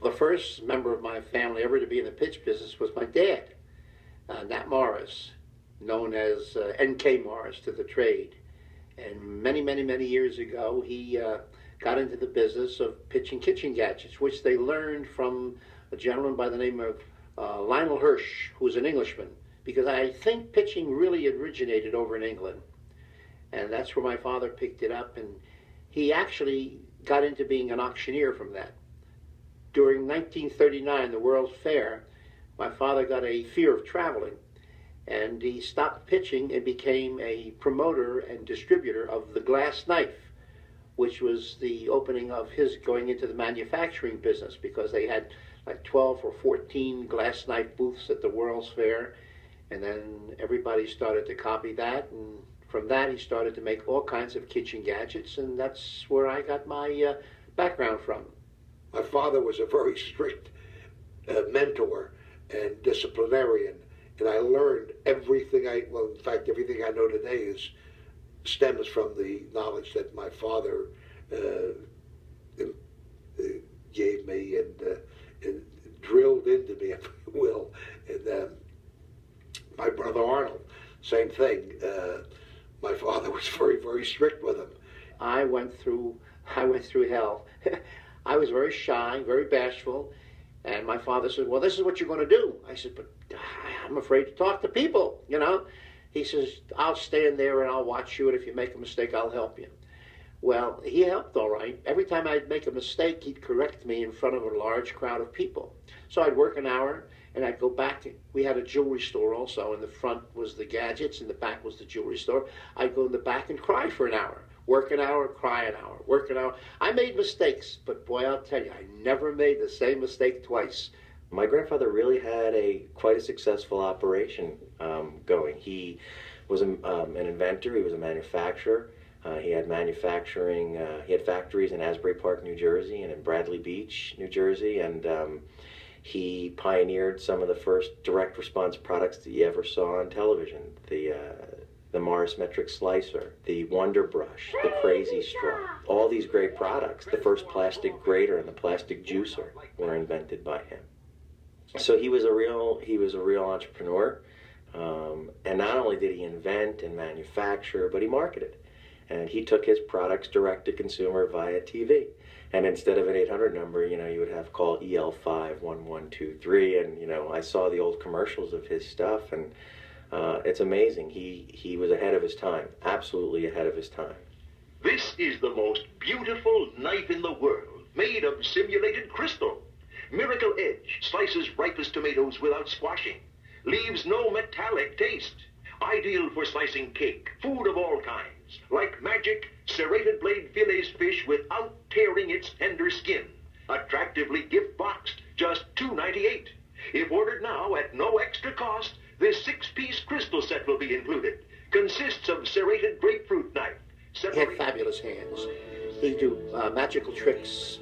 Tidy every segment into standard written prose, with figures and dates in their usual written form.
The first member of my family ever to be in the pitch business was my dad, Nat Morris, known as N.K. Morris to the trade. And many, many, many years ago, he got into the business of pitching kitchen gadgets, which they learned from a gentleman by the name of Lionel Hirsch, who was an Englishman, because I think pitching really originated over in England. And that's where my father picked it up, and he actually got into being an auctioneer from that. During 1939, the World's Fair, my father got a fear of traveling, and he stopped pitching and became a promoter and distributor of the glass knife, which was the opening of his going into the manufacturing business, because they had like 12 or 14 glass knife booths at the World's Fair, and then everybody started to copy that, and from that he started to make all kinds of kitchen gadgets, and that's where I got my background from. My father was a very strict mentor and disciplinarian, and I learned everything in fact, everything I know today stems from the knowledge that my father gave me and drilled into me, if you will. And my brother Arnold, same thing. My father was very, very strict with him. I went through hell. I was very shy, very bashful, and my father said, well, this is what you're going to do. I said, but I'm afraid to talk to people, you know. He says, I'll stand there and I'll watch you, and if you make a mistake, I'll help you. Well, he helped all right. Every time I'd make a mistake, he'd correct me in front of a large crowd of people. So I'd work an hour, and I'd go back. We had a jewelry store also. In the front was the gadgets, in the back was the jewelry store. I'd go in the back and cry for an hour. Work an hour, cry an hour, work an hour. I made mistakes, but boy, I'll tell you, I never made the same mistake twice. My grandfather really had quite a successful operation going. He was an inventor, he was a manufacturer. He had he had factories in Asbury Park, New Jersey, and in Bradley Beach, New Jersey, and he pioneered some of the first direct response products that you ever saw on television. The Morris Metric Slicer, the Wonder Brush, the Crazy Straw, all these great products. The first plastic grater and the plastic juicer were invented by him. So he was a real entrepreneur, and not only did he invent and manufacture, but he marketed. And he took his products direct to consumer via TV. And instead of an 800 number, you would have call EL51123. And I saw the old commercials of his stuff, and it's amazing. He was ahead of his time, absolutely ahead of his time. This is the most beautiful knife in the world, made of simulated crystal. Miracle Edge slices ripest tomatoes without squashing, leaves no metallic taste. Ideal for slicing cake, food of all kinds. Like magic, serrated blade fillets fish without tearing its tender skin. Attractively gift boxed, just $2.98. If ordered now at no extra cost, this 6-piece crystal set will be included. Consists of serrated grapefruit knife. He had fabulous hands. He'd do magical tricks.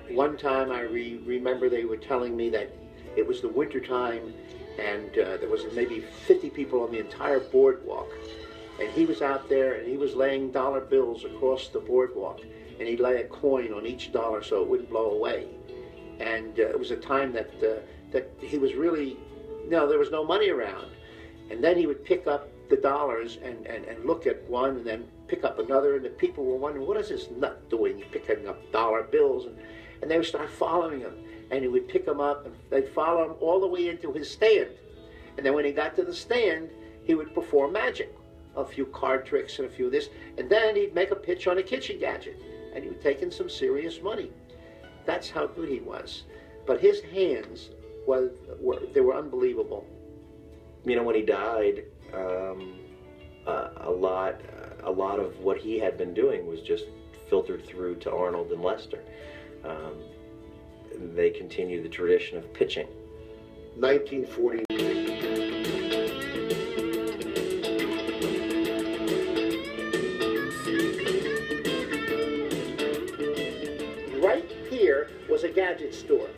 One time I remember they were telling me that it was the winter time, and there was maybe 50 people on the entire boardwalk. And he was out there, and he was laying dollar bills across the boardwalk. And he'd lay a coin on each dollar so it wouldn't blow away. And it was a time that he was really, there was no money around. And then he would pick up the dollars and look at one and then pick up another. And the people were wondering, what is this nut doing, picking up dollar bills? And they would start following him. And he would pick them up, and they'd follow him all the way into his stand. And then when he got to the stand, he would perform magic. A few card tricks and a few of this. And then he'd make a pitch on a kitchen gadget. And he would take in some serious money. That's how good he was. But his hands, were unbelievable. When he died, a lot of what he had been doing was just filtered through to Arnold and Lester. They continued the tradition of pitching. 1940. Right here was a gadget store.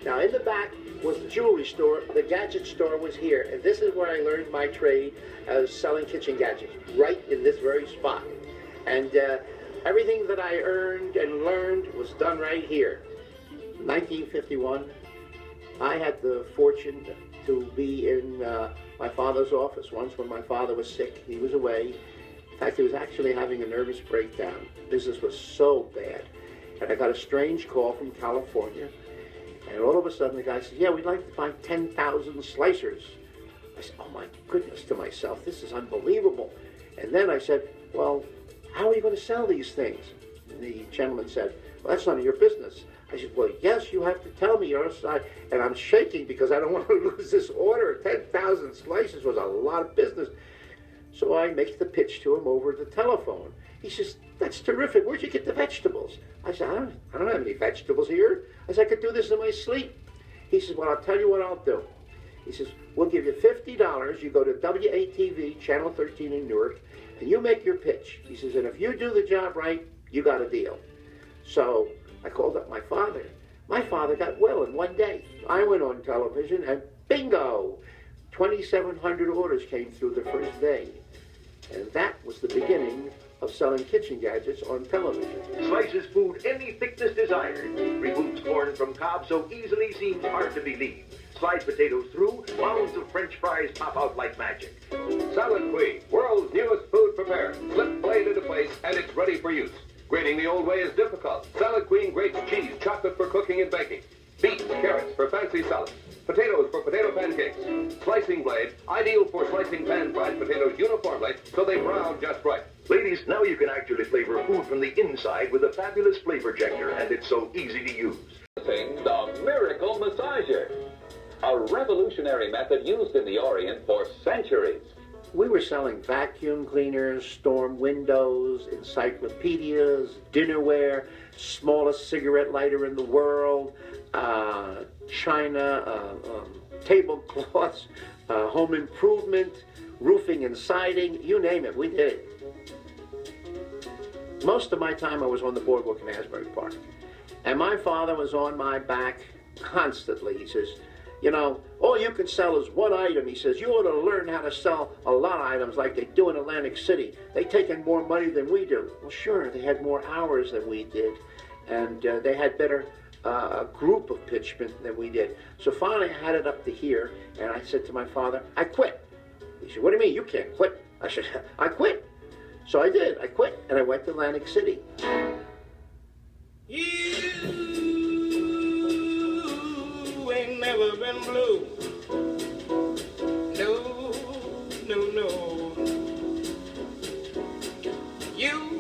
Now in the back was the jewelry store. The gadget store was here, and this is where I learned my trade as selling kitchen gadgets, right in this very spot. And everything that I earned and learned was done right here. 1951, I had the fortune to be in my father's office once when my father was sick. He was away. In fact, he was actually having a nervous breakdown. Business was so bad. And I got a strange call from California. And all of a sudden, the guy said, yeah, we'd like to buy 10,000 slicers. I said, oh my goodness, to myself, this is unbelievable. And then I said, well, how are you going to sell these things? And the gentleman said, well, that's none of your business. I said, well, yes, you have to tell me your side. And I'm shaking because I don't want to lose this order. 10,000 slices was a lot of business. So I make the pitch to him over the telephone. He says, that's terrific. Where'd you get the vegetables? I said, I don't have any vegetables here. I said, I could do this in my sleep. He says, well, I'll tell you what I'll do. He says, we'll give you $50. You go to WATV, Channel 13 in Newark, and you make your pitch. He says, and if you do the job right, you got a deal. So I called up my father. My father got well in one day. I went on television and bingo, 2,700 orders came through the first day. And that was the beginning of selling kitchen gadgets on television. Slices food any thickness desired. Removes corn from cob so easily seems hard to believe. Slides potatoes through, mounds of French fries pop out like magic. Salad Queen, world's newest food preparer. Slip blade into place and it's ready for use. Grating the old way is difficult. Salad Queen grates cheese, chocolate for cooking and baking. Beets, carrots for fancy salads. Potatoes for potato pancakes. Slicing blade, ideal for slicing pan-fried potatoes uniformly so they brown just right. Ladies, now you can actually flavor food from the inside with a fabulous flavor injector, and it's so easy to use. The Miracle Massager. A revolutionary method used in the Orient for centuries. We were selling vacuum cleaners, storm windows, encyclopedias, dinnerware, smallest cigarette lighter in the world, china, tablecloths, home improvement, roofing and siding, you name it, we did it. Most of my time I was on the boardwalk in Asbury Park. And my father was on my back constantly. He says, you know, all you can sell is one item. He says, you ought to learn how to sell a lot of items like they do in Atlantic City. They take in more money than we do. Well, sure, they had more hours than we did. And they had better group of pitchmen than we did. So finally I had it up to here, and I said to my father, I quit. He said, what do you mean you can't quit? I said, I quit. So I did. I quit, and I went to Atlantic City. You ain't never been blue. No, no, no. You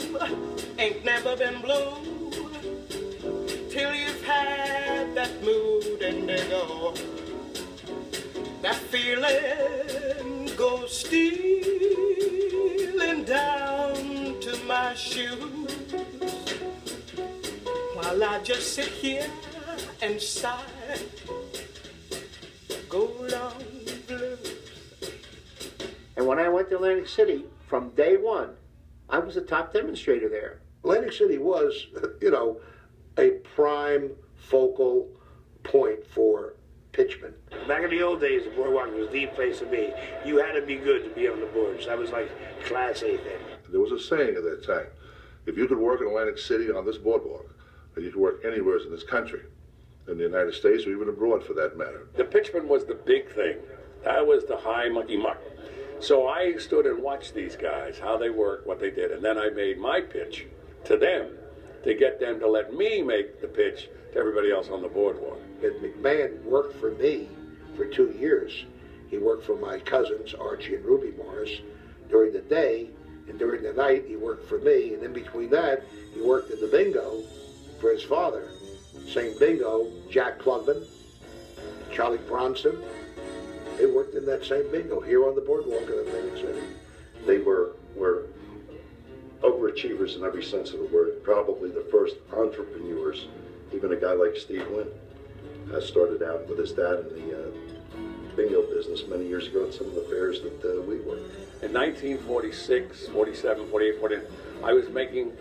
ain't never been blue till you've had that mood indigo. That feeling goes stealing down to my shoes while I just sit here and sigh. Go long blues. And when I went to Atlantic City, from day one, I was the top demonstrator there. Atlantic City was, you know, a prime focal point for pitchmen. Back in the old days, the boardwalk was the place to be. You had to be good to be on the boards. That was like Class A thing. There was a saying at that time, if you could work in Atlantic City on this boardwalk, then you could work anywhere in this country, in the United States or even abroad for that matter. The pitchman was the big thing. That was the high monkey muck. So I stood and watched these guys, how they worked, what they did, and then I made my pitch to them to get them to let me make the pitch to everybody else on the boardwalk. And McMahon worked for me for 2 years. He worked for my cousins, Archie and Ruby Morris, during the day, and during the night he worked for me, and in between that, he worked in the bingo for his father. Same bingo, Jack Klugman, Charlie Bronson, they worked in that same bingo here on the boardwalk in Atlantic City. They were overachievers in every sense of the word, probably the first entrepreneurs. Even a guy like Steve Wynn started out with his dad in the bingo business many years ago at some of the fairs that we worked. In 1946, 47, 48, 49, I was making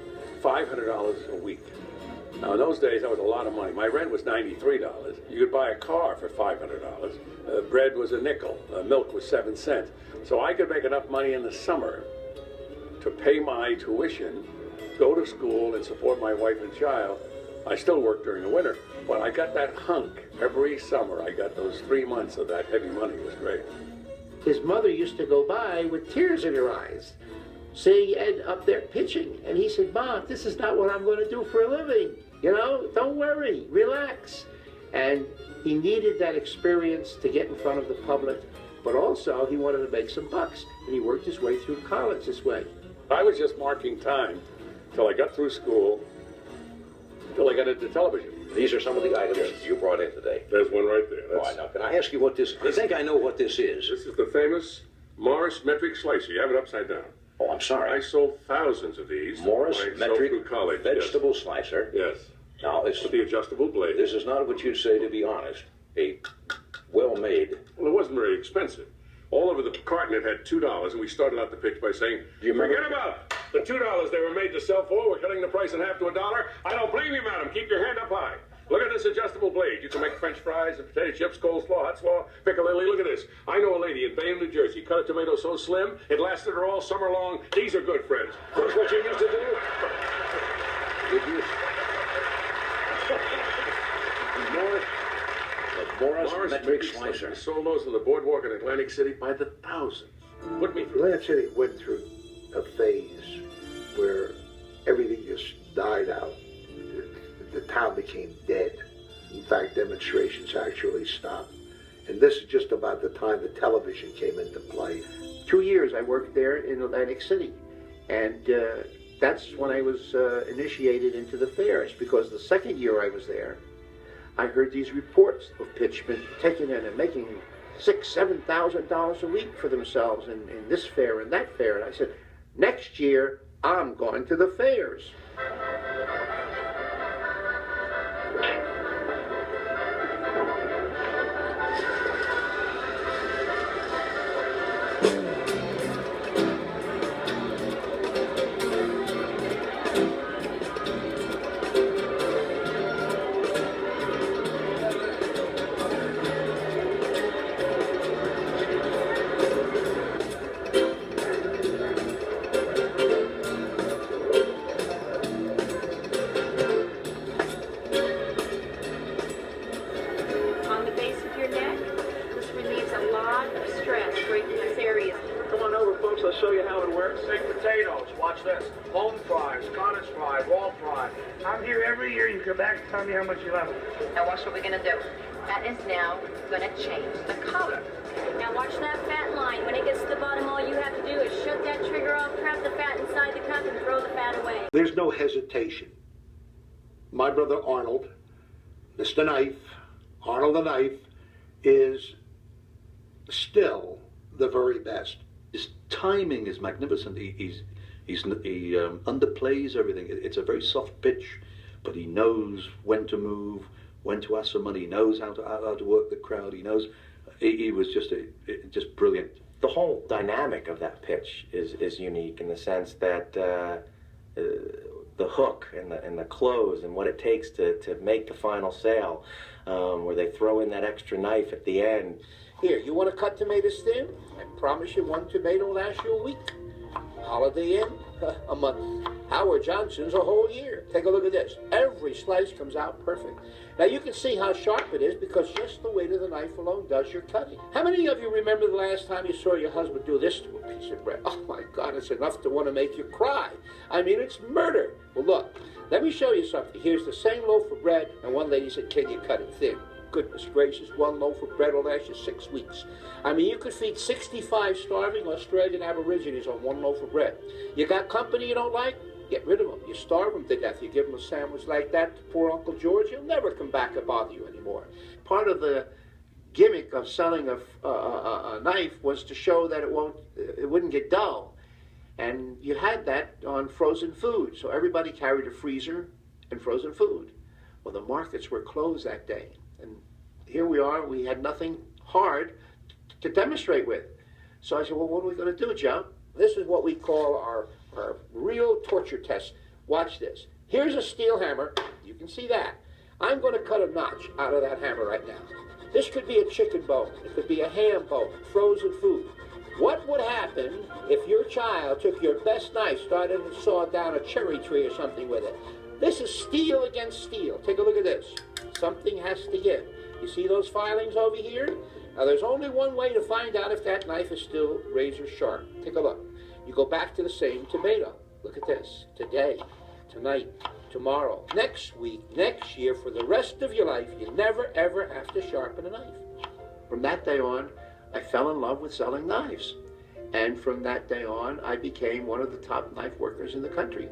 $500 a week. Now, in those days, that was a lot of money. My rent was $93. You could buy a car for $500. Bread was a nickel. Milk was 7 cents. So I could make enough money in the summer to pay my tuition, go to school, and support my wife and child. I still worked during the winter. Well, I got that hunk every summer. I got those 3 months of that heavy money. It was great. His mother used to go by with tears in her eyes, seeing Ed up there pitching. And he said, Mom, this is not what I'm going to do for a living. You know, don't worry, relax. And he needed that experience to get in front of the public, but also he wanted to make some bucks. And he worked his way through college this way. I was just marking time till I got through school, till I got into television. These are some of the items you brought in today. There's one right there. All right, now, can I ask you what this... I think I know what this is. This is the famous Morris metric slicer. You have it upside down. Oh, I'm sorry. I sold thousands of these. Morris metric through college. vegetable slicer. Yes. Now, this, With the adjustable blade. this is not what you'd say, to be honest, a well-made... Well, it wasn't very expensive. All over the carton it had $2, and we started out the pitch by saying, forget about the $2 they were made to sell for. We're cutting the price in half to $1. I don't blame you, madam. Keep your hand up high. Look at this adjustable blade. You can make French fries and potato chips, coleslaw, hot slaw, piccalilli. Look at this. I know a lady in Bayonne, New Jersey, cut a tomato so slim, it lasted her all summer long. These are good friends. That's what you used to do? Morris metric slicer. We sold those on the boardwalk in Atlantic City by the thousands. Put me through. Atlantic City went through a phase where everything just died out. The town became dead. In fact, demonstrations actually stopped. And this is just about the time the television came into play. 2 years I worked there in Atlantic City. And that's when I was initiated into the fairs, because the second year I was there, I heard these reports of pitchmen taking in and making $6,000, $7,000 a week for themselves in this fair and that fair. And I said, next year, I'm going to the fairs. Tell me how much you love it. Now watch what we're gonna do. That is now gonna change the color. Now watch that fat line. When it gets to the bottom, all you have to do is shut that trigger off, trap the fat inside the cup, and throw the fat away. There's no hesitation. My brother Arnold, Mr. Knife, Arnold the Knife, is still the very best. His timing is magnificent. He underplays everything. It's a very soft pitch, but he knows when to move, when to ask for money. He knows how to work the crowd. He knows. He was just brilliant. The whole dynamic of that pitch is unique in the sense that the hook and the close and what it takes to make the final sale, where they throw in that extra knife at the end. Here, you want to cut tomatoes thin? I promise you one tomato will last you a week. Holiday Inn, a month. Howard Johnson's a whole year. Take a look at this. Every slice comes out perfect. Now you can see how sharp it is because just the weight of the knife alone does your cutting. How many of you remember the last time you saw your husband do this to a piece of bread? Oh my God, it's enough to want to make you cry. I mean, it's murder. Well, look, let me show you something. Here's the same loaf of bread, and one lady said, can you cut it thin? Goodness gracious, one loaf of bread will last you 6 weeks. I mean, you could feed 65 starving Australian Aborigines on one loaf of bread. You got company you don't like? Get rid of them. You starve them to death. You give them a sandwich like that to poor Uncle George, he'll never come back and bother you anymore. Part of the gimmick of selling a knife was to show that it wouldn't get dull. And you had that on frozen food. So everybody carried a freezer and frozen food. Well, the markets were closed that day. And here we are, we had nothing hard to demonstrate with. So I said, well, what are we going to do, Joe? This is what we call our real torture test. Watch this. Here's a steel hammer. You can see that. I'm going to cut a notch out of that hammer right now. This could be a chicken bone. It could be a ham bone, frozen food. What would happen if your child took your best knife, started and sawed down a cherry tree or something with it? This is steel against steel. Take a look at this. Something has to give. You see those filings over here? Now there's only one way to find out if that knife is still razor sharp. Take a look. You go back to the same tomato. Look at this. Today, tonight, tomorrow, next week, next year, for the rest of your life, you never ever have to sharpen a knife. From that day on, I fell in love with selling knives. And from that day on, I became one of the top knife workers in the country.